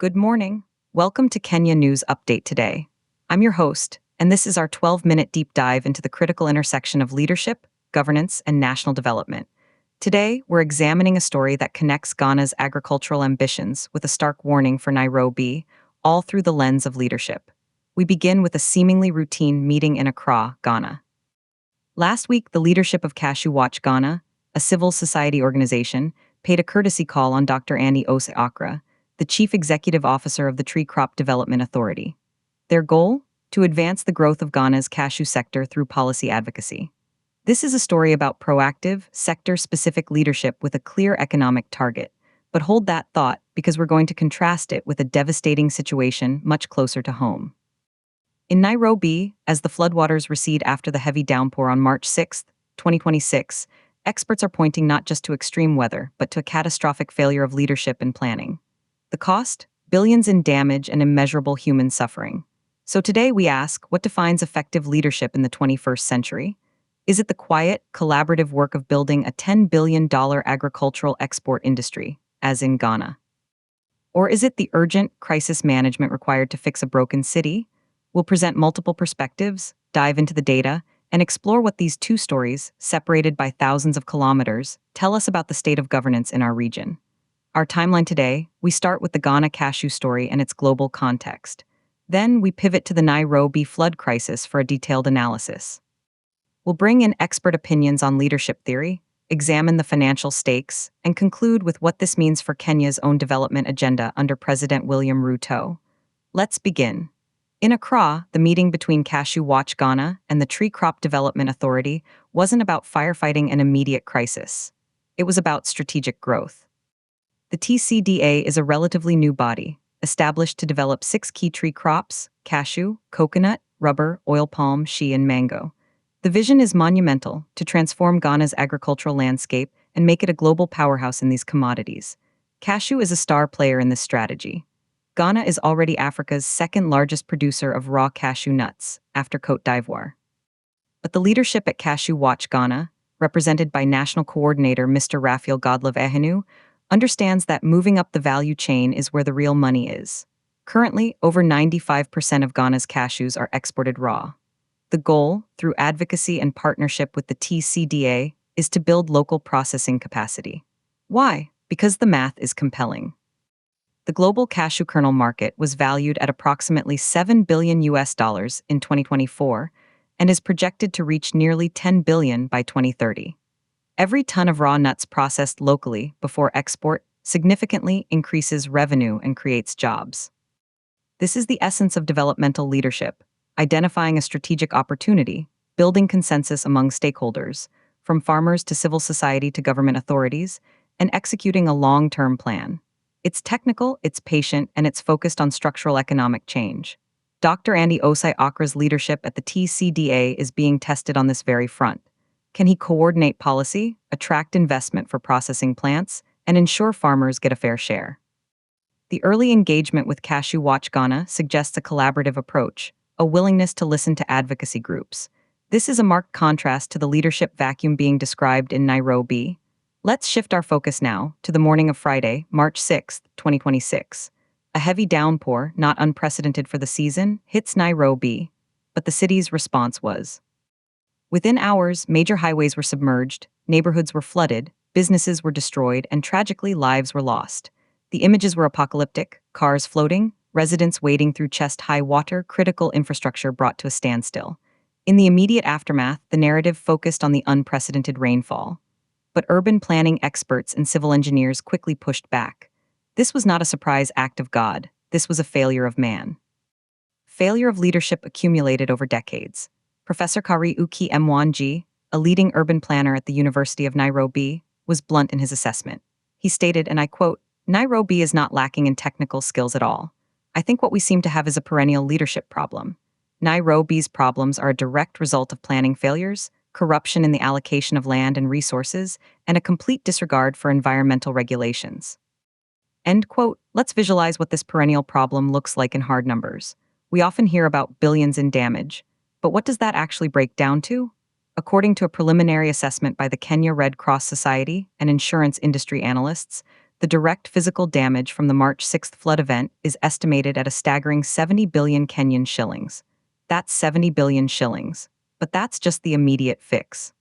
Good morning. Welcome to Kenya News Update today. I'm your host, and this is our 12-minute deep dive into the critical intersection of leadership, governance, and national development. Today, we're examining a story that connects Ghana's agricultural ambitions with a stark warning for Nairobi, all through the lens of leadership. We begin with a seemingly routine meeting in Accra, Ghana. Last week, the leadership of Cashew Ghana, a civil society organization, paid a courtesy call on Dr. Andy Osei-Akra, the Chief Executive Officer of the Tree Crop Development Authority. Their goal? To advance the growth of Ghana's cashew sector through policy advocacy. This is a story about proactive, sector-specific leadership with a clear economic target. But hold that thought, because we're going to contrast it with a devastating situation much closer to home. In Nairobi, as the floodwaters recede after the heavy downpour on March 6, 2026, experts are pointing not just to extreme weather, but to a catastrophic failure of leadership and planning. The cost? Billions in damage and immeasurable human suffering. So today we ask, what defines effective leadership in the 21st century? Is it the quiet, collaborative work of building a $10 billion agricultural export industry, as in Ghana? Or is it the urgent crisis management required to fix a broken city? We'll present multiple perspectives, dive into the data, and explore what these two stories, separated by thousands of kilometers, tell us about the state of governance in our region. Our timeline today, we start with the Ghana cashew story and its global context. Then we pivot to the Nairobi flood crisis for a detailed analysis. We'll bring in expert opinions on leadership theory, examine the financial stakes, and conclude with what this means for Kenya's own development agenda under President William Ruto. Let's begin. In Accra, the meeting between Cashew Ghana and the Tree Crop Development Authority wasn't about firefighting an immediate crisis. It was about strategic growth. The TCDA is a relatively new body, established to develop 6 key tree crops: cashew, coconut, rubber, oil palm, shea, and mango. The vision is monumental: to transform Ghana's agricultural landscape and make it a global powerhouse in these commodities. Cashew is a star player in this strategy. Ghana is already Africa's second-largest producer of raw cashew nuts, after Côte d'Ivoire. But the leadership at Cashew Ghana, represented by National Coordinator Mr. Raphael Godlove Ehenu, understands that moving up the value chain is where the real money is. Currently, over 95% of Ghana's cashews are exported raw. The goal, through advocacy and partnership with the TCDA, is to build local processing capacity. Why? Because the math is compelling. The global cashew kernel market was valued at approximately $7 billion in 2024 and is projected to reach nearly $10 billion by 2030. Every ton of raw nuts processed locally before export significantly increases revenue and creates jobs. This is the essence of developmental leadership: identifying a strategic opportunity, building consensus among stakeholders, from farmers to civil society to government authorities, and executing a long-term plan. It's technical, it's patient, and it's focused on structural economic change. Dr. Andy Osei-Akra's leadership at the TCDA is being tested on this very front. Can he coordinate policy, attract investment for processing plants, and ensure farmers get a fair share? The early engagement with Cashew Ghana suggests a collaborative approach, a willingness to listen to advocacy groups. This is a marked contrast to the leadership vacuum being described in Nairobi. Let's shift our focus now to the morning of Friday, March 6, 2026. A heavy downpour, not unprecedented for the season, hits Nairobi, but the city's response was. Within hours, major highways were submerged, neighborhoods were flooded, businesses were destroyed, and tragically lives were lost. The images were apocalyptic: cars floating, residents wading through chest-high water, critical infrastructure brought to a standstill. In the immediate aftermath, the narrative focused on the unprecedented rainfall. But urban planning experts and civil engineers quickly pushed back. This was not a surprise act of God, this was a failure of man. Failure of leadership accumulated over decades. Professor Kari Uki Mwangi, a leading urban planner at the University of Nairobi, was blunt in his assessment. He stated, and I quote, "Nairobi is not lacking in technical skills at all. I think what we seem to have is a perennial leadership problem. Nairobi's problems are a direct result of planning failures, corruption in the allocation of land and resources, and a complete disregard for environmental regulations." End quote. Let's visualize what this perennial problem looks like in hard numbers. We often hear about billions in damage, but what does that actually break down to? According to a preliminary assessment by the Kenya Red Cross Society and insurance industry analysts, The direct physical damage from the March 6th flood event is estimated at a staggering 70 billion Kenyan shillings. That's 70 billion shillings. But that's just the immediate fix.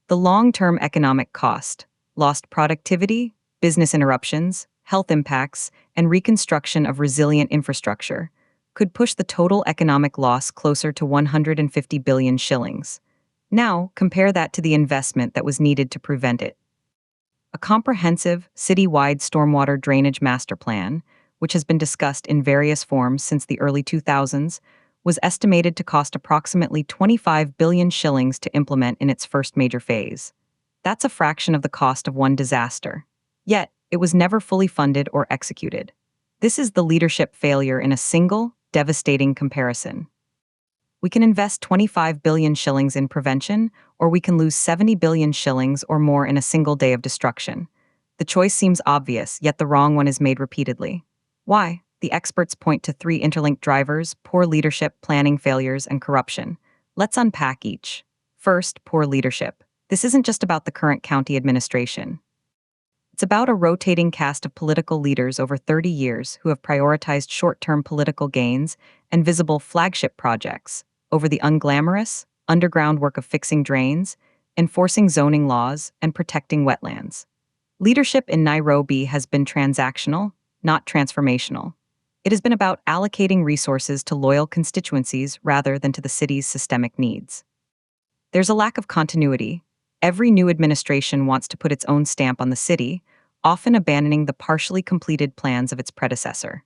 The long-term economic cost, lost productivity, business interruptions, health impacts, and reconstruction of resilient infrastructure, could push the total economic loss closer to 150 billion shillings. Now, compare that to the investment that was needed to prevent it. A comprehensive, citywide stormwater drainage master plan, which has been discussed in various forms since the early 2000s, was estimated to cost approximately 25 billion shillings to implement in its first major phase. That's a fraction of the cost of one disaster. Yet, it was never fully funded or executed. This is the leadership failure in a single, devastating comparison. We can invest 25 billion shillings in prevention, or we can lose 70 billion shillings or more in a single day of destruction. The choice seems obvious, yet the wrong one is made repeatedly. Why? The experts point to three interlinked drivers: poor leadership, planning failures, and corruption. Let's unpack each. First, poor leadership. This isn't just about the current county administration. It's about a rotating cast of political leaders over 30 years who have prioritized short-term political gains and visible flagship projects over the unglamorous, underground work of fixing drains, enforcing zoning laws, and protecting wetlands. Leadership in Nairobi has been transactional, not transformational. It has been about allocating resources to loyal constituencies rather than to the city's systemic needs. There's a lack of continuity. Every new administration wants to put its own stamp on the city, often abandoning the partially completed plans of its predecessor.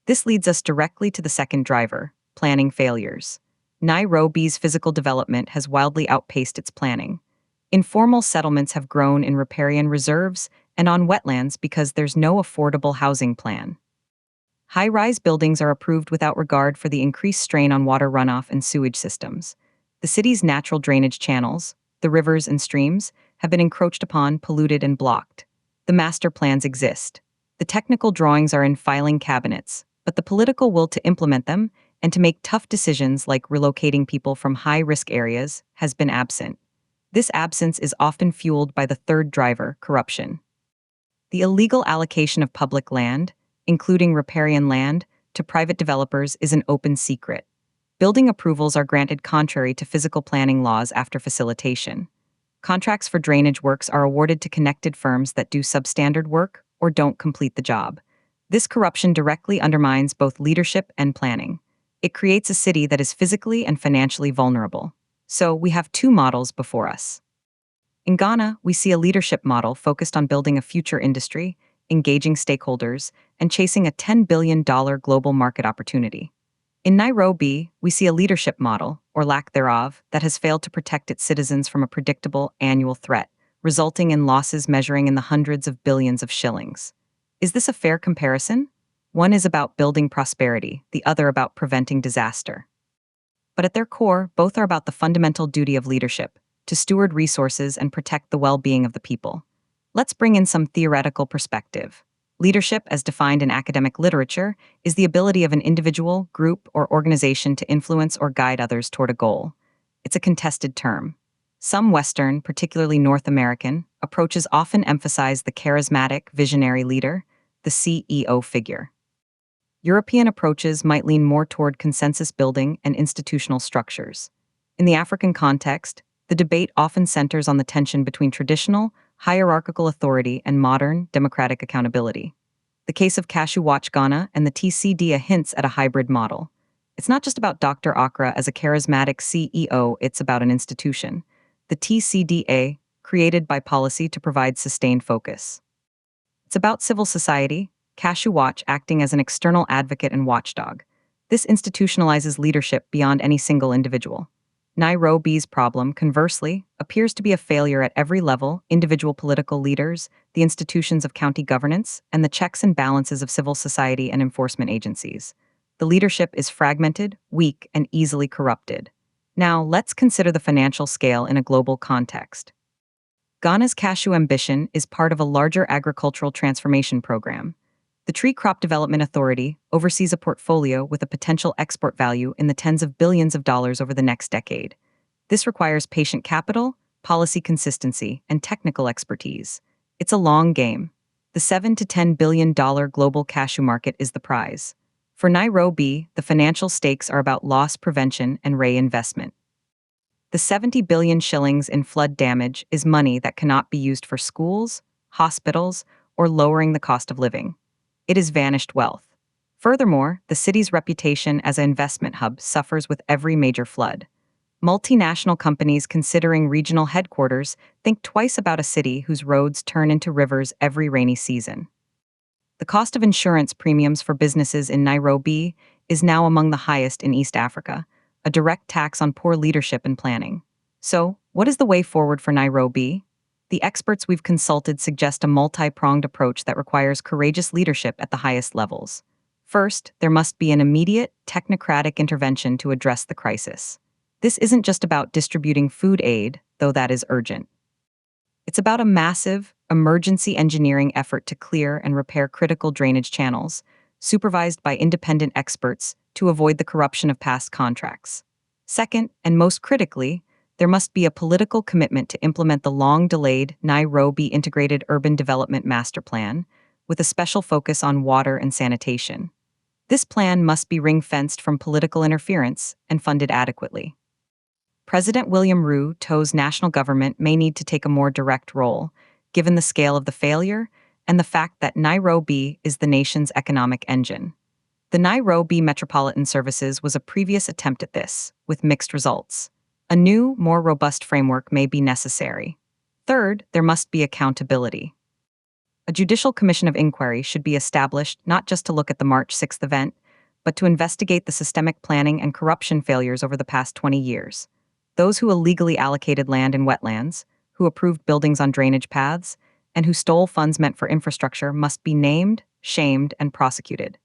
This leads us directly to the second driver: planning failures. Nairobi's physical development has wildly outpaced its planning. Informal settlements have grown in riparian reserves and on wetlands because there's no affordable housing plan. High-rise buildings are approved without regard for the increased strain on water runoff and sewage systems. The city's natural drainage channels, the rivers and streams, have been encroached upon, polluted, and blocked. The master plans exist. The technical drawings are in filing cabinets, but the political will to implement them and to make tough decisions like relocating people from high-risk areas has been absent. This absence is often fueled by the third driver: corruption. The illegal allocation of public land, including riparian land, to private developers is an open secret. Building approvals are granted contrary to physical planning laws after facilitation. Contracts for drainage works are awarded to connected firms that do substandard work or don't complete the job. This corruption directly undermines both leadership and planning. It creates a city that is physically and financially vulnerable. So we have two models before us. In Ghana, we see a leadership model focused on building a future industry, engaging stakeholders, and chasing a $10 billion global market opportunity. In Nairobi, we see a leadership model, or lack thereof, that has failed to protect its citizens from a predictable annual threat, resulting in losses measuring in the hundreds of billions of shillings. Is this a fair comparison? One is about building prosperity, the other about preventing disaster. But at their core, both are about the fundamental duty of leadership: to steward resources and protect the well-being of the people. Let's bring in some theoretical perspective. Leadership, as defined in academic literature, is the ability of an individual, group, or organization to influence or guide others toward a goal. It's a contested term. Some Western, particularly North American, approaches often emphasize the charismatic, visionary leader, the CEO figure. European approaches might lean more toward consensus building and institutional structures. In the African context, the debate often centers on the tension between traditional, hierarchical authority and modern, democratic accountability. The case of Cashew Ghana and the TCD hints at a hybrid model. It's not just about Dr. Accra as a charismatic CEO, it's about an institution. The TCDA, created by policy to provide sustained focus. It's about civil society, Cashew Watch acting as an external advocate and watchdog. This institutionalizes leadership beyond any single individual. Nairobi's problem, conversely, appears to be a failure at every level: individual political leaders, the institutions of county governance, and the checks and balances of civil society and enforcement agencies. The leadership is fragmented, weak, and easily corrupted. Now, let's consider the financial scale in a global context. Ghana's Cashew ambition is part of a larger agricultural transformation program. The Tree Crop Development Authority oversees a portfolio with a potential export value in the tens of billions of dollars over the next decade. This requires patient capital, policy consistency, and technical expertise. It's a long game. The $7 to $10 billion global cashew market is the prize. For Nairobi, the financial stakes are about loss prevention and reinvestment. The 70 billion shillings in flood damage is money that cannot be used for schools, hospitals, or lowering the cost of living. It is vanished wealth. Furthermore, the city's reputation as an investment hub suffers with every major flood. Multinational companies considering regional headquarters think twice about a city whose roads turn into rivers every rainy season. The cost of insurance premiums for businesses in Nairobi is now among the highest in East Africa, a direct tax on poor leadership and planning. So, what is the way forward for Nairobi? The experts we've consulted suggest a multi-pronged approach that requires courageous leadership at the highest levels. First, there must be an immediate, technocratic intervention to address the crisis. This isn't just about distributing food aid, though that is urgent. It's about a massive, emergency engineering effort to clear and repair critical drainage channels, supervised by independent experts to avoid the corruption of past contracts. Second, and most critically, there must be a political commitment to implement the long-delayed Nairobi Integrated Urban Development Master Plan, with a special focus on water and sanitation. This plan must be ring-fenced from political interference and funded adequately. President William Ruto's national government may need to take a more direct role, given the scale of the failure and the fact that Nairobi is the nation's economic engine. The Nairobi Metropolitan Services was a previous attempt at this, with mixed results. A new, more robust framework may be necessary. Third, there must be accountability. A judicial commission of inquiry should be established not just to look at the March 6th event, but to investigate the systemic planning and corruption failures over the past 20 years. Those who illegally allocated land in wetlands, who approved buildings on drainage paths, and who stole funds meant for infrastructure must be named, shamed, and prosecuted.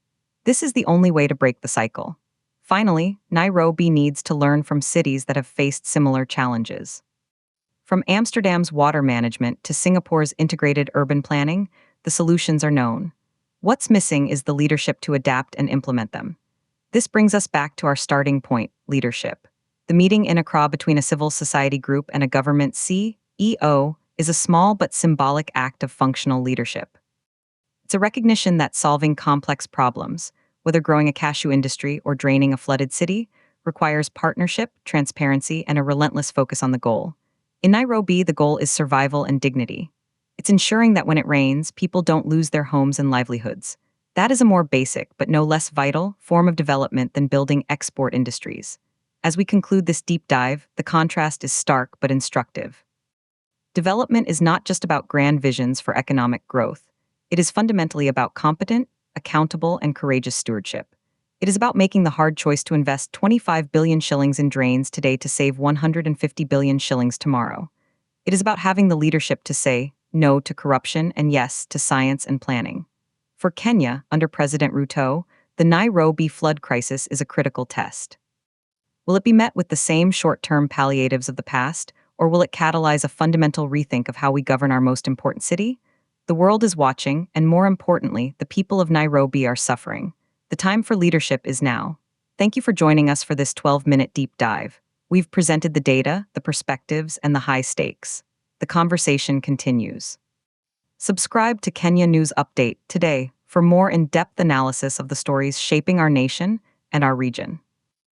This is the only way to break the cycle. Finally, Nairobi needs to learn from cities that have faced similar challenges. From Amsterdam's water management to Singapore's integrated urban planning, the solutions are known. What's missing is the leadership to adapt and implement them. This brings us back to our starting point, leadership. The meeting in Accra between a civil society group and a government CEO is a small but symbolic act of functional leadership. It's a recognition that solving complex problems, whether growing a cashew industry or draining a flooded city, requires partnership, transparency, and a relentless focus on the goal. In Nairobi, the goal is survival and dignity. It's ensuring that when it rains, people don't lose their homes and livelihoods. That is a more basic, but no less vital, form of development than building export industries. As we conclude this deep dive, the contrast is stark but instructive. Development is not just about grand visions for economic growth. It is fundamentally about competent, accountable, and courageous stewardship. It is about making the hard choice to invest 25 billion shillings in drains today to save 150 billion shillings tomorrow. It is about having the leadership to say no to corruption and yes to science and planning. For Kenya, under President Ruto, the Nairobi flood crisis is a critical test. Will it be met with the same short-term palliatives of the past, or will it catalyze a fundamental rethink of how we govern our most important city? The world is watching, and more importantly, the people of Nairobi are suffering. The time for leadership is now. Thank you for joining us for this 12-minute deep dive. We've presented the data, the perspectives, and the high stakes. The conversation continues. Subscribe to Kenya News Update today for more in-depth analysis of the stories shaping our nation and our region.